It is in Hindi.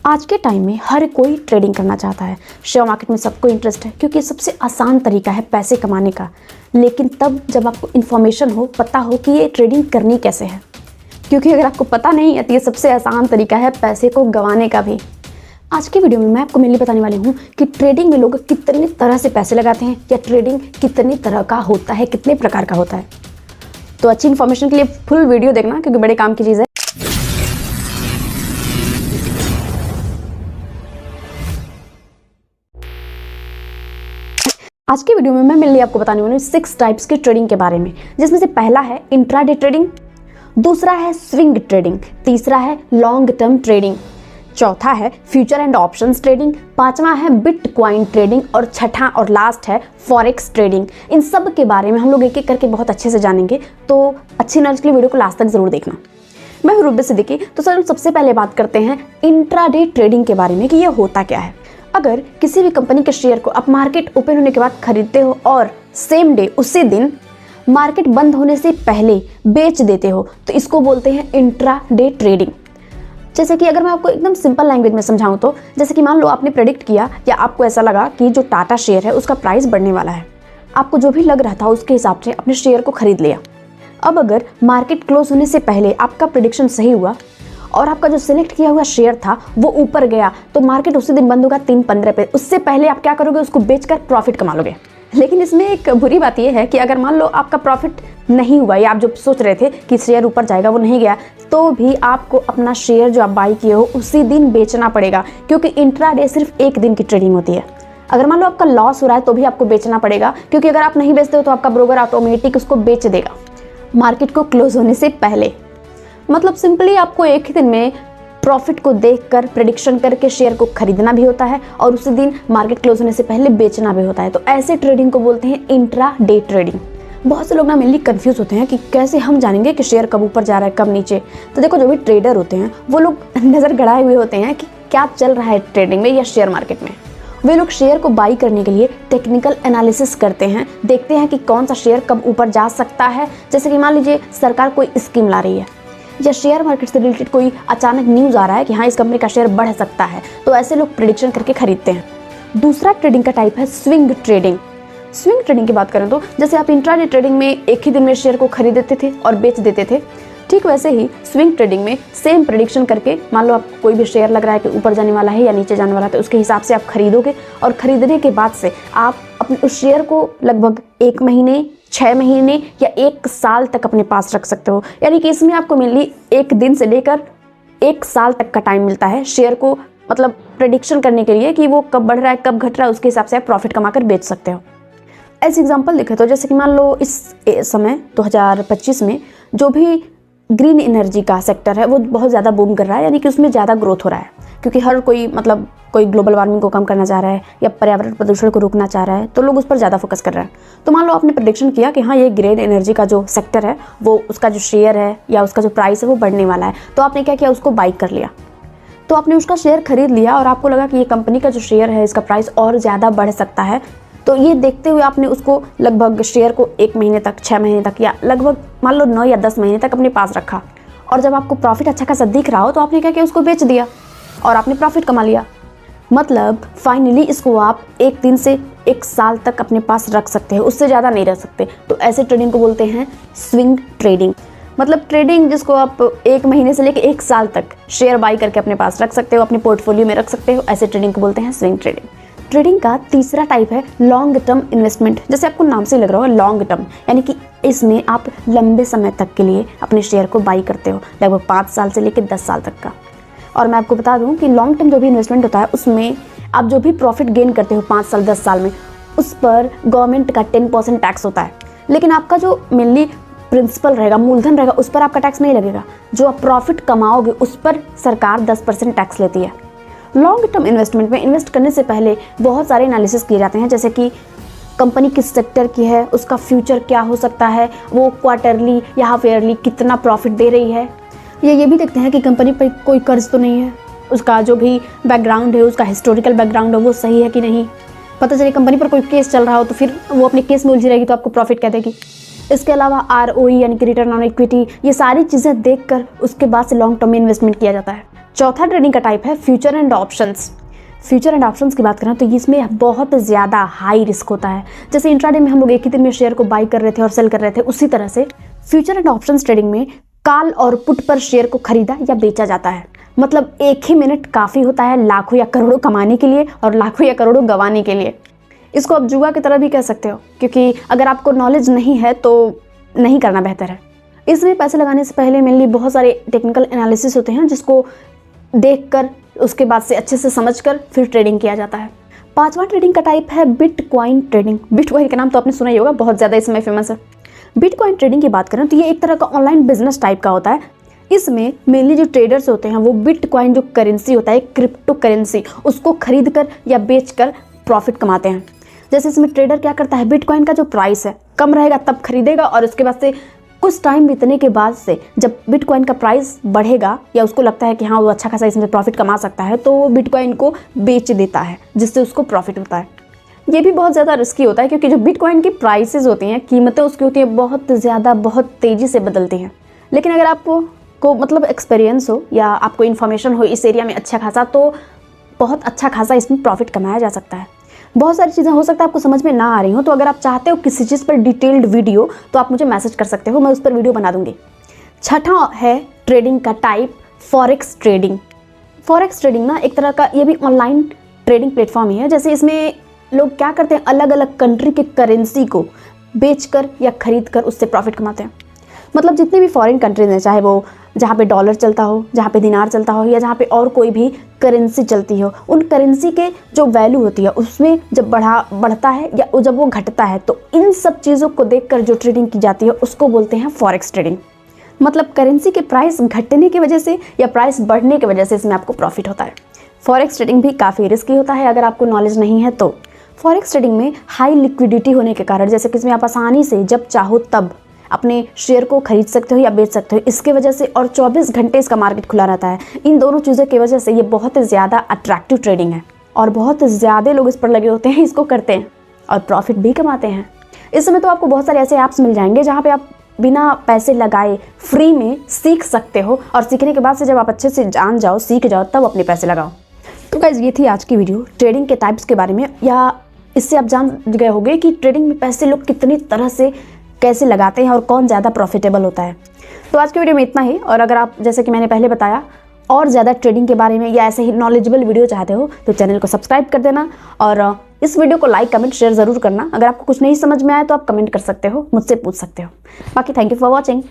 आज के टाइम में हर कोई ट्रेडिंग करना चाहता है। शेयर मार्केट में सबको इंटरेस्ट है क्योंकि सबसे आसान तरीका है पैसे कमाने का। लेकिन तब जब आपको इन्फॉर्मेशन हो, पता हो कि ये ट्रेडिंग करनी कैसे है, क्योंकि अगर आपको पता नहीं है तो ये सबसे आसान तरीका है पैसे को गंवाने का भी। आज की वीडियो में मैं आपको मेनली बताने वाली हूँ कि ट्रेडिंग में लोग कितनी तरह से पैसे लगाते हैं या ट्रेडिंग कितनी तरह का होता है, कितने प्रकार का होता है। तो अच्छी इन्फॉर्मेशन के लिए फुल वीडियो देखना क्योंकि बड़े काम की चीज़ है। आज की वीडियो में मैं मेनली आपको बताने वाली हूँ 6 टाइप्स के ट्रेडिंग के बारे में, जिसमें से पहला है इंट्राडे ट्रेडिंग, दूसरा है स्विंग ट्रेडिंग, तीसरा है लॉन्ग टर्म ट्रेडिंग, चौथा है फ्यूचर एंड ऑप्शंस ट्रेडिंग, पांचवा है बिटकॉइन ट्रेडिंग और छठा और लास्ट है फॉरेक्स ट्रेडिंग। इन सब के बारे में हम लोग एक एक करके बहुत अच्छे से जानेंगे, तो अच्छी नॉलेज के लिए वीडियो को लास्ट तक जरूर देखना। मैं हूं रूबी सिद्दीकी। तो सर, सबसे पहले बात करते हैं इंट्राडे ट्रेडिंग के बारे में कि ये होता क्या है। अगर किसी भी कंपनी के शेयर को आप मार्केट ओपन होने के बाद खरीदते हो और सेम डे, उसी दिन मार्केट बंद होने से पहले बेच देते हो, तो इसको बोलते हैं इंट्राडे ट्रेडिंग। जैसे कि अगर मैं आपको एकदम सिंपल लैंग्वेज में समझाऊं तो जैसे कि मान लो आपने प्रेडिक्ट किया या आपको ऐसा लगा कि जो टाटा शेयर है उसका प्राइस बढ़ने वाला है, आपको जो भी लग रहा था उसके हिसाब से अपने शेयर को खरीद लिया। अब अगर मार्केट क्लोज होने से पहले आपका प्रेडिक्शन सही हुआ और आपका जो सिलेक्ट किया हुआ शेयर था वो ऊपर गया, तो मार्केट उसी दिन बंद होगा 3:15 पे। उससे पहले आप क्या करोगे, उसको बेचकर प्रॉफिट कमा लोगे। लेकिन इसमें एक बुरी बात यह है कि अगर मान लो आपका प्रॉफिट नहीं हुआ या आप जो सोच रहे थे कि शेयर ऊपर जाएगा वो नहीं गया, तो भी आपको अपना शेयर जो आप बाई किए हो उसी दिन बेचना पड़ेगा, क्योंकि इंट्राडे सिर्फ एक दिन की ट्रेडिंग होती है। अगर मान लो आपका लॉस हो रहा है तो भी आपको बेचना पड़ेगा, क्योंकि अगर आप नहीं बेचते हो तो आपका ब्रोकर ऑटोमेटिक उसको बेच देगा मार्केट को क्लोज होने से पहले। मतलब सिंपली आपको एक ही दिन में प्रॉफिट को देखकर प्रेडिक्शन करके शेयर को खरीदना भी होता है और उसी दिन मार्केट क्लोज होने से पहले बेचना भी होता है। तो ऐसे ट्रेडिंग को बोलते हैं इंट्राडे ट्रेडिंग। बहुत से लोग ना मेनली कंफ्यूज होते हैं कि कैसे हम जानेंगे कि शेयर कब ऊपर जा रहा है कब नीचे। तो देखो, जो भी ट्रेडर होते हैं वो लोग नज़र गड़ाए हुए होते हैं कि क्या चल रहा है ट्रेडिंग में या शेयर मार्केट में। वे लोग शेयर को बाई करने के लिए टेक्निकल एनालिसिस करते हैं, देखते हैं कि कौन सा शेयर कब ऊपर जा सकता है। जैसे कि मान लीजिए सरकार कोई स्कीम ला रही है या शेयर मार्केट से रिलेटेड कोई अचानक न्यूज़ आ रहा है कि हाँ इस कंपनी का शेयर बढ़ सकता है, तो ऐसे लोग प्रेडिक्शन करके खरीदते हैं। दूसरा ट्रेडिंग का टाइप है स्विंग ट्रेडिंग। स्विंग ट्रेडिंग की बात करें तो जैसे आप इंट्राडे ट्रेडिंग में एक ही दिन में शेयर को खरीद देते थे और बेच देते थे, ठीक वैसे ही स्विंग ट्रेडिंग में सेम प्रेडिक्शन करके मान लो आपको कोई भी शेयर लग रहा है कि ऊपर जाने वाला है या नीचे जाने वाला है, तो उसके हिसाब से आप खरीदोगे और खरीदने के बाद से आप अपने उस शेयर को लगभग 1 महीने, 6 महीने या 1 साल तक अपने पास रख सकते हो। यानी कि इसमें आपको मेनली 1 दिन से लेकर 1 साल तक का टाइम मिलता है शेयर को मतलब प्रेडिक्शन करने के लिए कि वो कब बढ़ रहा है कब घट रहा है, उसके हिसाब से आप प्रॉफिट कमाकर बेच सकते हो। ऐसे एग्जांपल देखें तो जैसे कि मान लो इस समय 2025 में जो भी ग्रीन एनर्जी का सेक्टर है वो बहुत ज़्यादा बूम कर रहा है, यानी कि उसमें ज़्यादा ग्रोथ हो रहा है, क्योंकि हर कोई मतलब कोई ग्लोबल वार्मिंग को कम करना चाह रहा है या पर्यावरण प्रदूषण को रोकना चाह रहा है, तो लोग उस पर ज़्यादा फोकस कर रहे हैं। तो मान लो आपने प्रेडिक्शन किया कि हाँ ये ग्रीन एनर्जी का जो सेक्टर है वो उसका जो शेयर है या उसका जो प्राइस है वो बढ़ने वाला है, तो आपने क्या किया, उसको बाई कर लिया। तो आपने उसका शेयर खरीद लिया और आपको लगा कि ये कंपनी का जो शेयर है इसका प्राइस और ज़्यादा बढ़ सकता है, तो ये देखते हुए आपने उसको लगभग शेयर को 1 महीने तक, 6 महीने तक या लगभग मान लो 9 या 10 महीने तक अपने पास रखा। और जब आपको प्रॉफिट अच्छा खासा दिख रहा हो तो आपने क्या किया, उसको बेच दिया और आपने प्रॉफिट कमा लिया। मतलब फाइनली इसको आप 1 दिन से 1 साल तक अपने पास रख सकते हैं, उससे ज़्यादा नहीं रख सकते। तो ऐसे ट्रेडिंग को बोलते हैं स्विंग ट्रेडिंग। मतलब ट्रेडिंग जिसको आप 1 महीने से लेकर 1 साल तक शेयर बाई करके अपने पास रख सकते हो, अपने पोर्टफोलियो में रख सकते हो, ऐसे ट्रेडिंग को बोलते हैं स्विंग ट्रेडिंग। ट्रेडिंग का तीसरा टाइप है लॉन्ग टर्म इन्वेस्टमेंट। जैसे आपको नाम से लग रहा होगा लॉन्ग टर्म, यानी कि इसमें आप लंबे समय तक के लिए अपने शेयर को बाई करते हो, लगभग 5 साल से लेकर 10 साल तक का। और मैं आपको बता दूं कि लॉन्ग टर्म जो भी इन्वेस्टमेंट होता है उसमें आप जो भी प्रॉफिट गेन करते हो 5 साल 10 साल में, उस पर गवर्नमेंट का 10% टैक्स होता है। लेकिन आपका जो मेनली प्रिंसिपल रहेगा, मूलधन रहेगा, उस पर आपका टैक्स नहीं लगेगा। जो आप प्रॉफिट कमाओगे उस पर सरकार 10% टैक्स लेती है। लॉन्ग टर्म इन्वेस्टमेंट में इन्वेस्ट करने से पहले बहुत सारे एनालिसिस किए जाते हैं, जैसे कि कंपनी किस सेक्टर की है, उसका फ्यूचर क्या हो सकता है, वो क्वार्टरली या हाफ ईयरली कितना प्रॉफिट दे रही है। ये भी देखते हैं कि कंपनी पर कोई कर्ज तो नहीं है, उसका जो भी बैकग्राउंड है, उसका हिस्टोरिकल बैकग्राउंड है वो सही है कि नहीं। पता चले कंपनी पर कोई केस चल रहा हो तो फिर वो अपने केस में उलझी रहेगी तो आपको प्रॉफिट कह देगी। इसके अलावा ROE यानी कि रिटर्न ऑन इक्विटी, ये सारी चीज़ें देखकर उसके बाद से लॉन्ग टर्म में इन्वेस्टमेंट किया जाता है। चौथा ट्रेडिंग का टाइप है future and options. Future and options की बात करें तो इसमें बहुत ज़्यादा हाई रिस्क होता है। जैसे इंट्राडे में हम लोग एक ही दिन में शेयर को बाई कर रहे थे और सेल कर रहे थे, उसी तरह से फ्यूचर एंड ऑप्शंस ट्रेडिंग में कॉल और पुट पर शेयर को खरीदा या बेचा जाता है। मतलब एक ही मिनट काफ़ी होता है लाखों या करोड़ों कमाने के लिए और लाखों या करोड़ों गंवाने के लिए। इसको आप जुआ की तरह भी कह सकते हो, क्योंकि अगर आपको नॉलेज नहीं है तो नहीं करना बेहतर है। इसमें पैसे लगाने से पहले मेनली बहुत सारे टेक्निकल एनालिसिस होते हैं, जिसको देखकर उसके बाद से अच्छे से समझकर फिर ट्रेडिंग किया जाता है। पांचवा ट्रेडिंग का टाइप है बिटकॉइन ट्रेडिंग। बिटकॉइन का नाम तो आपने सुना ही होगा, बहुत ज़्यादा इसमें फेमस है। बिटकॉइन ट्रेडिंग की बात करें तो ये एक तरह का ऑनलाइन बिजनेस टाइप का होता है। इसमें मेनली जो ट्रेडर्स होते हैं वो बिटकॉइन जो करेंसी होता है, क्रिप्टो करेंसी, उसको खरीद कर या बेच कर प्रॉफिट कमाते हैं। जैसे इसमें ट्रेडर क्या करता है, बिटकॉइन का जो प्राइस है कम रहेगा तब खरीदेगा, और उसके बाद से कुछ टाइम बीतने के बाद से जब बिटकॉइन का प्राइस बढ़ेगा या उसको लगता है कि हाँ वो अच्छा खासा इसमें प्रॉफिट कमा सकता है, तो वो बिटकॉइन को बेच देता है, जिससे उसको प्रॉफिट होता है। ये भी बहुत ज़्यादा रिस्की होता है, क्योंकि जो बिटकॉइन की प्राइसेस होती हैं, कीमतें उसकी होती हैं बहुत ज़्यादा, बहुत तेज़ी से बदलती हैं। लेकिन अगर आपको मतलब एक्सपीरियंस हो या आपको इन्फॉर्मेशन हो इस एरिया में अच्छा खासा, तो बहुत अच्छा खासा इसमें प्रॉफिट कमाया जा सकता है। बहुत सारी चीज़ें हो सकता है आपको समझ में ना आ रही हो, तो अगर आप चाहते हो किसी चीज़ पर डिटेल्ड वीडियो तो आप मुझे मैसेज कर सकते हो, मैं उस पर वीडियो बना दूंगी। छठा है ट्रेडिंग का type forex trading. Forex trading ना एक तरह का ये भी ऑनलाइन ट्रेडिंग प्लेटफॉर्म ही है। जैसे इसमें लोग क्या करते हैं, अलग अलग कंट्री के करेंसी को बेचकर या खरीद कर उससे प्रॉफिट कमाते हैं। मतलब जितने भी फॉरेन कंट्रीज हैं, चाहे वो जहाँ पे डॉलर चलता हो, जहाँ पे दिनार चलता हो, या जहाँ पे और कोई भी करेंसी चलती हो, उन करेंसी के जो वैल्यू होती है उसमें जब बढ़ता है या जब वो घटता है, तो इन सब चीज़ों को देखकर जो ट्रेडिंग की जाती है उसको बोलते हैं फॉरेक्स ट्रेडिंग। मतलब करेंसी के प्राइस घटने की वजह से या प्राइस बढ़ने की वजह से इसमें आपको प्रॉफिट होता है। फॉरेक्स ट्रेडिंग भी काफ़ी रिस्की होता है अगर आपको नॉलेज नहीं है तो। फॉरेक्स ट्रेडिंग में हाई लिक्विडिटी होने के कारण, जैसे कि इसमें आप आसानी से जब चाहो तब अपने शेयर को खरीद सकते हो या बेच सकते हो, इसके वजह से, और 24 घंटे इसका मार्केट खुला रहता है। इन दोनों चीज़ों की वजह से ये बहुत ज़्यादा अट्रैक्टिव ट्रेडिंग है और बहुत ज़्यादा लोग इस पर लगे होते हैं, इसको करते हैं और प्रॉफिट भी कमाते हैं। इस समय तो आपको बहुत सारे ऐसे ऐप्स मिल जाएंगे जहाँ पे आप बिना पैसे लगाए फ्री में सीख सकते हो, और सीखने के बाद से जब आप अच्छे से जान जाओ, सीख जाओ, तब अपने पैसे लगाओ। तो गाइस ये थी आज की वीडियो ट्रेडिंग के टाइप्स के बारे में, या इससे आप जान गए होंगे कि ट्रेडिंग में पैसे लोग कितनी तरह से कैसे लगाते हैं और कौन ज़्यादा प्रॉफिटेबल होता है। तो आज की वीडियो में इतना ही, और अगर आप, जैसे कि मैंने पहले बताया, और ज़्यादा ट्रेडिंग के बारे में या ऐसे ही नॉलेजेबल वीडियो चाहते हो तो चैनल को सब्सक्राइब कर देना, और इस वीडियो को लाइक, कमेंट, शेयर ज़रूर करना। अगर आपको कुछ नहीं समझ में आया तो आप कमेंट कर सकते हो, मुझसे पूछ सकते हो। बाकी थैंक यू फॉर वॉचिंग।